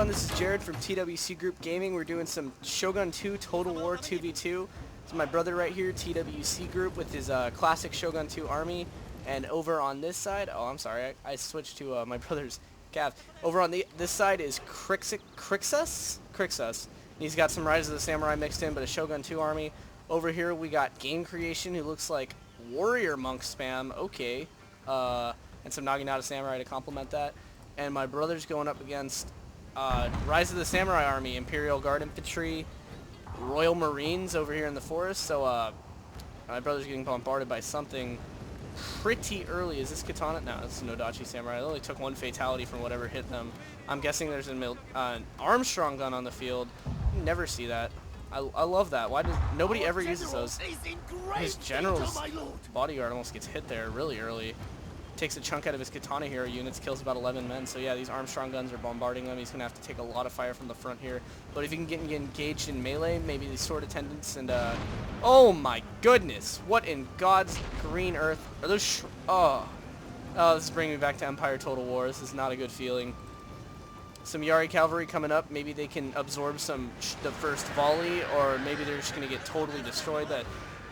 everyone, this is Jared from TWC Group Gaming. We're doing some Shogun 2 Total War 2v2. This is my brother right here, TWC Group, with his classic Shogun 2 army. And over on this side, oh, I'm sorry, I switched to my brother's Cav. Over on this side is Crixus. He's got some Rise of the Samurai mixed in, but a Shogun 2 army. Over here we got Game Creation, who looks like Warrior Monk spam, okay. And some Naginata Samurai to complement that. And my brother's going up against Rise of the Samurai Army, Imperial Guard Infantry, Royal Marines over here in the forest. So my brother's getting bombarded by something pretty early. Is this Katana? No, it's no-dachi Samurai. It only took one fatality from whatever hit them. I'm guessing there's an Armstrong gun on the field. You never see that. I love that. Why does nobody ever uses those? His general's bodyguard almost gets hit there really early. Takes a chunk out of his Katana hero units, kills about 11 men. So yeah, these Armstrong guns are bombarding them. He's going to have to take a lot of fire from the front here. But if he can get engaged in melee, maybe these sword attendants and... oh my goodness! What in God's green earth? Are those... oh, this is bringing me back to Empire Total War. This is not a good feeling. Some Yari cavalry coming up. Maybe they can absorb the first volley, or maybe they're just going to get totally destroyed. That...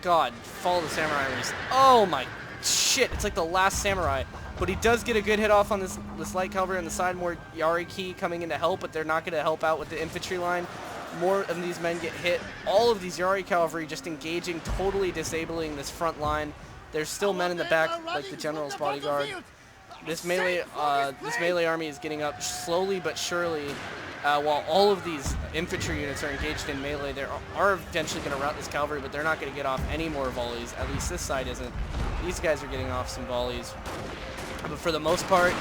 God, follow the samurai armies. Oh my shit, it's like the last samurai. But he does get a good hit off on this light cavalry on the side. More Yari Ki coming in to help, but they're not going to help out with the infantry line. More of these men get hit. All of these Yari cavalry just engaging, totally disabling this front line. There's still men in the back, like the general's bodyguard. This melee army is getting up slowly but surely. While all of these infantry units are engaged in melee, they are eventually going to rout this cavalry, but they're not going to get off any more volleys. At least this side isn't. These guys are getting off some volleys. But for the most part,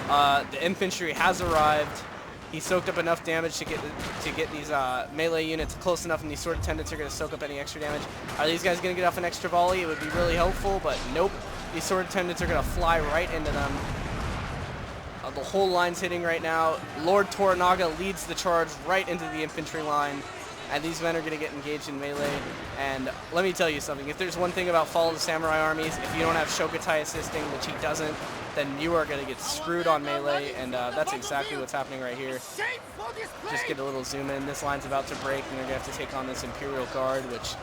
the infantry has arrived. He soaked up enough damage to get these melee units close enough, and these sword attendants are going to soak up any extra damage. Are these guys going to get off an extra volley? It would be really helpful, but nope. These sword attendants are going to fly right into them. The whole line's hitting right now. Lord Toranaga leads the charge right into the infantry line, and these men are going to get engaged in melee. And let me tell you something, if there's one thing about Fall of the Samurai armies, if you don't have Shokutai assisting, which he doesn't, then you are going to get screwed on melee, and that's exactly what's happening right here. Just get a little zoom in. This line's about to break, and they're going to have to take on this Imperial Guard, which,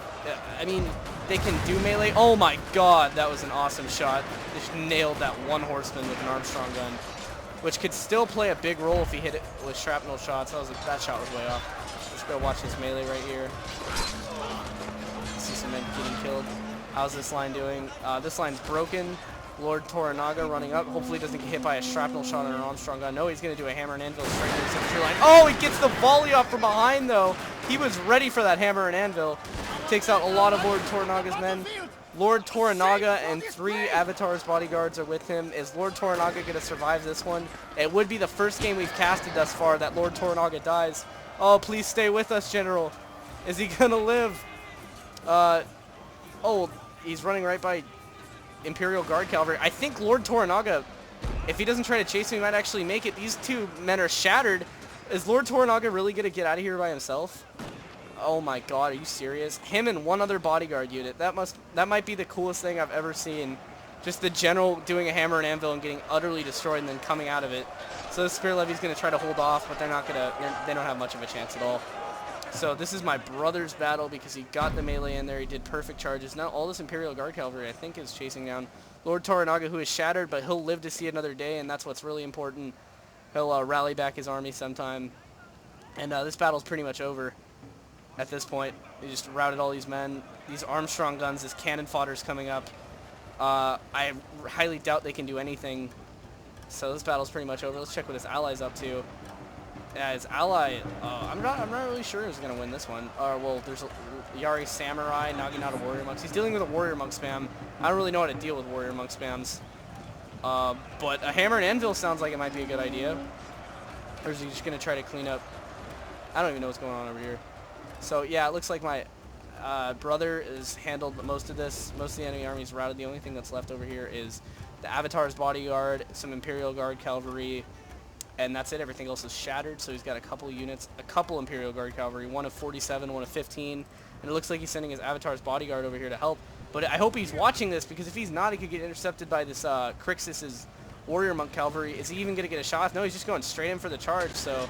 I mean, they can do melee. Oh my god, that was an awesome shot. Just nailed that one horseman with an Armstrong gun, which could still play a big role if he hit it with shrapnel shots. That shot was way off. Let's go watch this melee right here. See some men getting killed. How's this line doing? This line's broken. Lord Toranaga running up. Hopefully he doesn't get hit by a shrapnel shot on an Armstrong gun. No, he's going to do a hammer and anvil straight into the infantry line. Oh, he gets the volley off from behind, though. He was ready for that hammer and anvil. Takes out a lot of Lord Toranaga's men. Lord Toranaga and 3 Avatar's bodyguards are with him. Is Lord Toranaga going to survive this one? It would be the first game we've casted thus far that Lord Toranaga dies. Oh, please stay with us, General. Is he going to live? Oh, he's running right by Imperial Guard Cavalry. I think Lord Toranaga, if he doesn't try to chase him, he might actually make it. These 2 men are shattered. Is Lord Toranaga really going to get out of here by himself? Oh my god, are you serious? Him and 1 other bodyguard unit. That might be the coolest thing I've ever seen. Just the general doing a hammer and anvil and getting utterly destroyed and then coming out of it. So the Spear Levy's going to try to hold off, but they don't have much of a chance at all. So this is my brother's battle because he got the melee in there. He did perfect charges. Now all this Imperial Guard Cavalry, I think, is chasing down Lord Toranaga, who is shattered, but he'll live to see another day, and that's what's really important. He'll rally back his army sometime. And this battle's pretty much over. At this point, they just routed all these men. These Armstrong guns, this cannon fodder's coming up. I highly doubt they can do anything. So this battle's pretty much over. Let's check what his ally's up to. Yeah, his ally, I'm not really sure who's gonna win this one. Well, there's Yari Samurai, Naginata Warrior Monks. He's dealing with a Warrior Monk spam. I don't really know how to deal with Warrior Monk spams. But a hammer and anvil sounds like it might be a good idea. Or is he just gonna try to clean up? I don't even know what's going on over here. So yeah, it looks like my brother has handled most of this. Most of the enemy army is routed. The only thing that's left over here is the Avatar's bodyguard, some Imperial Guard cavalry, and that's it. Everything else is shattered. So he's got a couple units, a couple Imperial Guard cavalry, 1 of 47, 1 of 15, and it looks like he's sending his Avatar's bodyguard over here to help. But I hope he's watching this, because if he's not, he could get intercepted by this Crixus's Warrior Monk cavalry. Is he even going to get a shot? No, he's just going straight in for the charge. So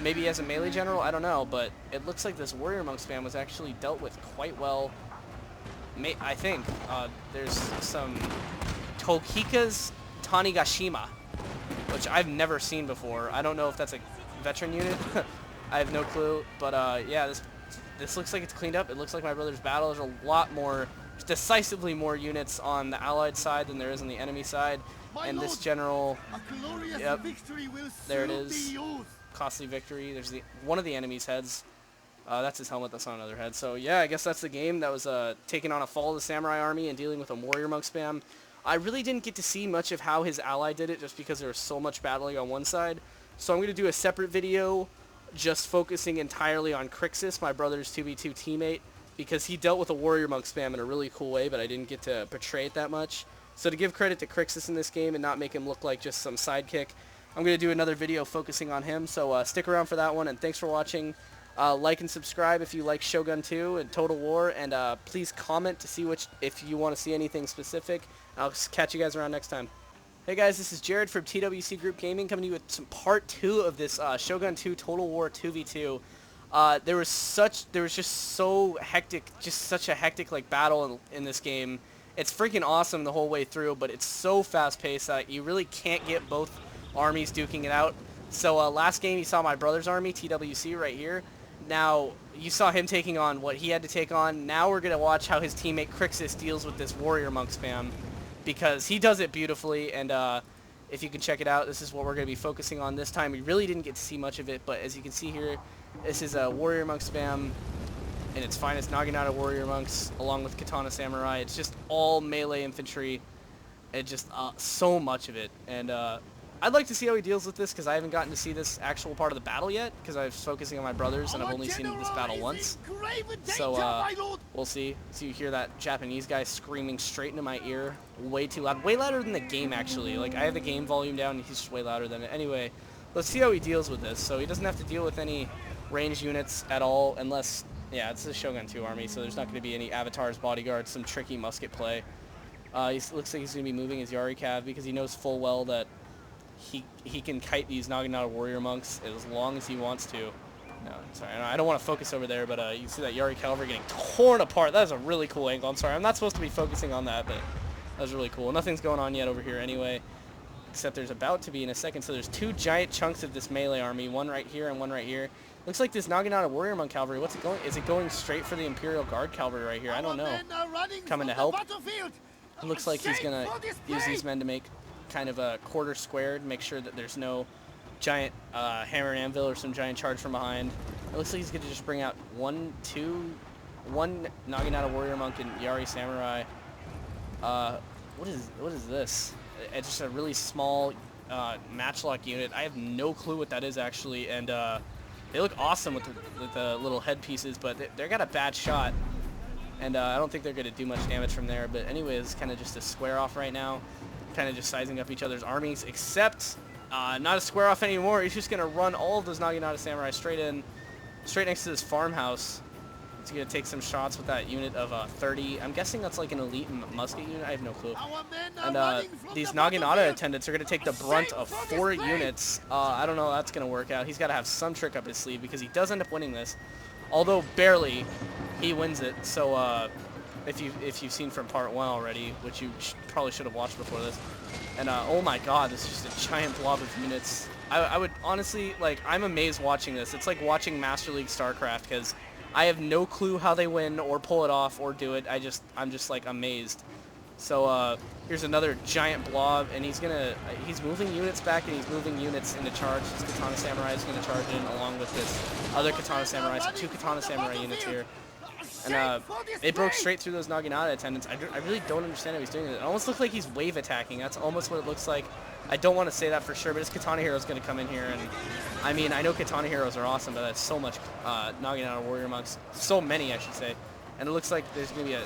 maybe as a melee general, I don't know, but it looks like this warrior monk spam was actually dealt with quite well. I think there's some Tokika's Tanigashima, which I've never seen before. I don't know if that's a veteran unit. I have no clue, but yeah, this looks like it's cleaned up. It looks like my brother's battle. There's a lot more, decisively more units on the allied side than there is on the enemy side. And this general, yep, there it is, costly victory. There's one of the enemy's heads. That's his helmet, that's on another head. So yeah, I guess that's the game. That was taking on a Fall of the Samurai army and dealing with a warrior monk spam. I really didn't get to see much of how his ally did it just because there was so much battling on one side. So I'm going to do a separate video just focusing entirely on Crixus, my brother's 2v2 teammate, because he dealt with a warrior monk spam in a really cool way, but I didn't get to portray it that much. So to give credit to Crixus in this game and not make him look like just some sidekick, I'm going to do another video focusing on him. So stick around for that one, and thanks for watching. Like and subscribe if you like Shogun 2 and Total War, and please comment to see if you want to see anything specific. I'll catch you guys around next time. Hey guys, this is Jared from TWC Group Gaming coming to you with some part 2 of this Shogun 2 Total War 2v2. There was just so hectic, just such a hectic like battle in this game. It's freaking awesome the whole way through, but it's so fast paced that you really can't get both armies duking it out. So last game you saw my brother's army, TWC, right here. Now, you saw him taking on what he had to take on. Now we're going to watch how his teammate Crixus deals with this warrior monk spam, because he does it beautifully, and if you can check it out, this is what we're going to be focusing on this time. We really didn't get to see much of it, but as you can see here, this is a warrior monk spam in its finest, Naginata warrior monks, along with katana samurai. It's just all melee infantry, and just so much of it, and I'd like to see how he deals with this, because I haven't gotten to see this actual part of the battle yet, because I was focusing on my brothers and I've only seen this battle once. So we'll see. So you hear that Japanese guy screaming straight into my ear, way too loud, way louder than the game actually. Like, I have the game volume down and he's just way louder than it. Anyway, let's see how he deals with this. So he doesn't have to deal with any ranged units at all, unless, yeah, it's a Shogun 2 army, so there's not going to be any Avatar's bodyguards, some tricky musket play. Looks like he's going to be moving his Yari Cav because he knows full well that he can kite these Naginata warrior monks as long as he wants to. No, sorry, I don't want to focus over there, but you can see that Yari Cavalry getting torn apart. That is a really cool angle. I'm sorry, I'm not supposed to be focusing on that, but that was really cool. Nothing's going on yet over here anyway, except there's about to be in a second. So there's two giant chunks of this melee army, one right here and one right here. Looks like this Naginata warrior monk cavalry. What's it going? Is it going straight for the Imperial Guard cavalry right here? I don't know. Coming to help. It looks like he's gonna use these men to make kind of a quarter square to make sure that there's no giant hammer and anvil or some giant charge from behind. It looks like he's gonna just bring out one Naginata warrior monk and Yari samurai. What is this? It's just a really small matchlock unit. I have no clue what that is actually, and they look awesome with the little headpieces, but they got a bad shot, and I don't think they're gonna do much damage from there. But anyways, kind of just a square off right now. Kind of just sizing up each other's armies, except not a square off anymore. He's just gonna run all of those Naginata samurai straight next to this farmhouse. He's gonna take some shots with that unit of 30. I'm guessing that's like an elite musket unit. I have no clue. And these Naginata attendants are gonna take the brunt of 4 units. I don't know how that's gonna work out. He's got to have some trick up his sleeve because he does end up winning this, although barely. He wins it. So if you've seen from part 1 already, which you probably should have watched before this. And oh my god, this is just a giant blob of units. I would honestly, like, I'm amazed watching this. It's like watching Master League StarCraft, because I have no clue how they win or pull it off or do it. I'm just like amazed. So here's another giant blob, and he's moving units back, and he's moving units into charge. This Katana Samurai is gonna charge in along with this other Katana Samurai. So 2 Katana Samurai units here. And it broke straight through those Naginata attendants. I really don't understand how he's doing it. It almost looks like he's wave attacking. That's almost what it looks like. I don't want to say that for sure, but his Katana hero is going to come in here. And I mean, I know Katana heroes are awesome, but that's so much Naginata warrior monks. So many, I should say. And it looks like there's going to be a...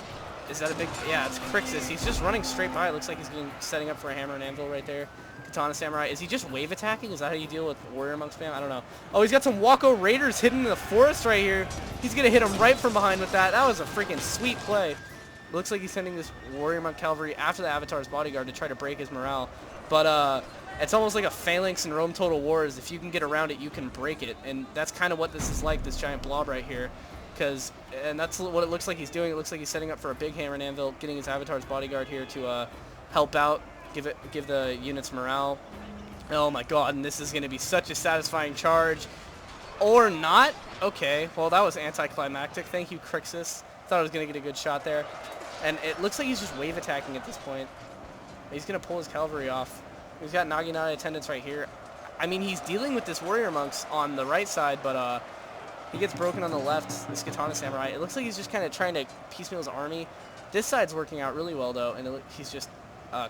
Is that a big... Yeah, it's Crixus. He's just running straight by. It looks like he's setting up for a hammer and anvil right there. Katana Samurai. Is he just wave attacking? Is that how you deal with warrior monk spam? I don't know. Oh, he's got some Wako Raiders hidden in the forest right here. He's going to hit him right from behind with that. That was a freaking sweet play. It looks like he's sending this warrior monk cavalry after the Avatar's bodyguard to try to break his morale. But It's almost like a Phalanx in Rome Total War. Is if you can get around it, you can break it. And that's kind of what this is like, this giant blob right here. And that's what it looks like he's doing. It looks like he's setting up for a big hammer and anvil, getting his Avatar's bodyguard here to help out, give the units morale. Oh my god, and this is going to be such a satisfying charge. Or not. Okay, well that was anticlimactic. Thank you, Crixus. Thought I was going to get a good shot there. And it looks like he's just wave attacking at this point. He's going to pull his cavalry off. He's got Naginata attendants right here. I mean, he's dealing with this warrior monks on the right side, but he gets broken on the left, this Katana Samurai. It looks like he's just kind of trying to piecemeal his army. This side's working out really well, though, and he's just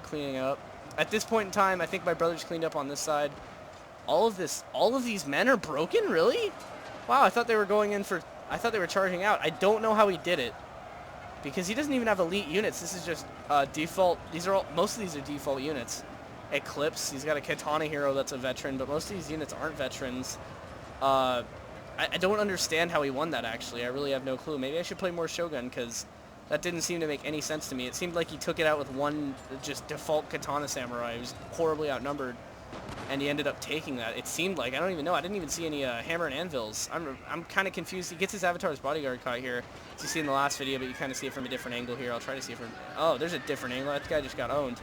cleaning up. At this point in time, I think my brother's cleaned up on this side. All of these men are broken? Really? Wow, I thought they were I thought they were charging out. I don't know how he did it, because he doesn't even have elite units. This is just default. Most of these are default units. Eclipse, he's got a Katana hero that's a veteran, but most of these units aren't veterans. I don't understand how he won that, actually. I really have no clue. Maybe I should play more Shogun, because that didn't seem to make any sense to me. It seemed like he took it out with one just default Katana Samurai. He was horribly outnumbered, and he ended up taking that. It seemed like. I don't even know. I didn't even see any hammer and anvils. I'm kind of confused. He gets his Avatar's bodyguard caught here, as you see in the last video, but you kind of see it from a different angle here. I'll try to see it from... Oh, there's a different angle. That guy just got owned.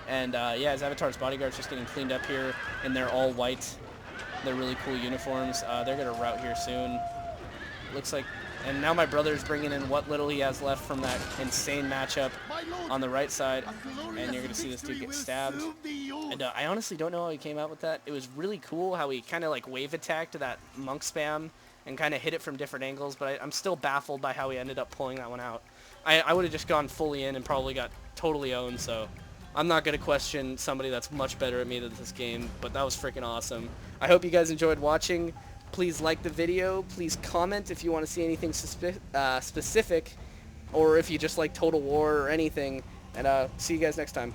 And, yeah, his Avatar's bodyguard's just getting cleaned up here, and they're all white. They're really cool uniforms. They're going to rout here soon. Looks like... And now my brother's bringing in what little he has left from that insane matchup on the right side. And you're going to see this dude get stabbed. And I honestly don't know how he came out with that. It was really cool how he kind of like wave attacked that monk spam and kind of hit it from different angles. But I'm still baffled by how he ended up pulling that one out. I would have just gone fully in and probably got totally owned, so... I'm not going to question somebody that's much better at me than this game, but that was freaking awesome. I hope you guys enjoyed watching. Please like the video. Please comment if you want to see anything specific, or if you just like Total War or anything. And see you guys next time.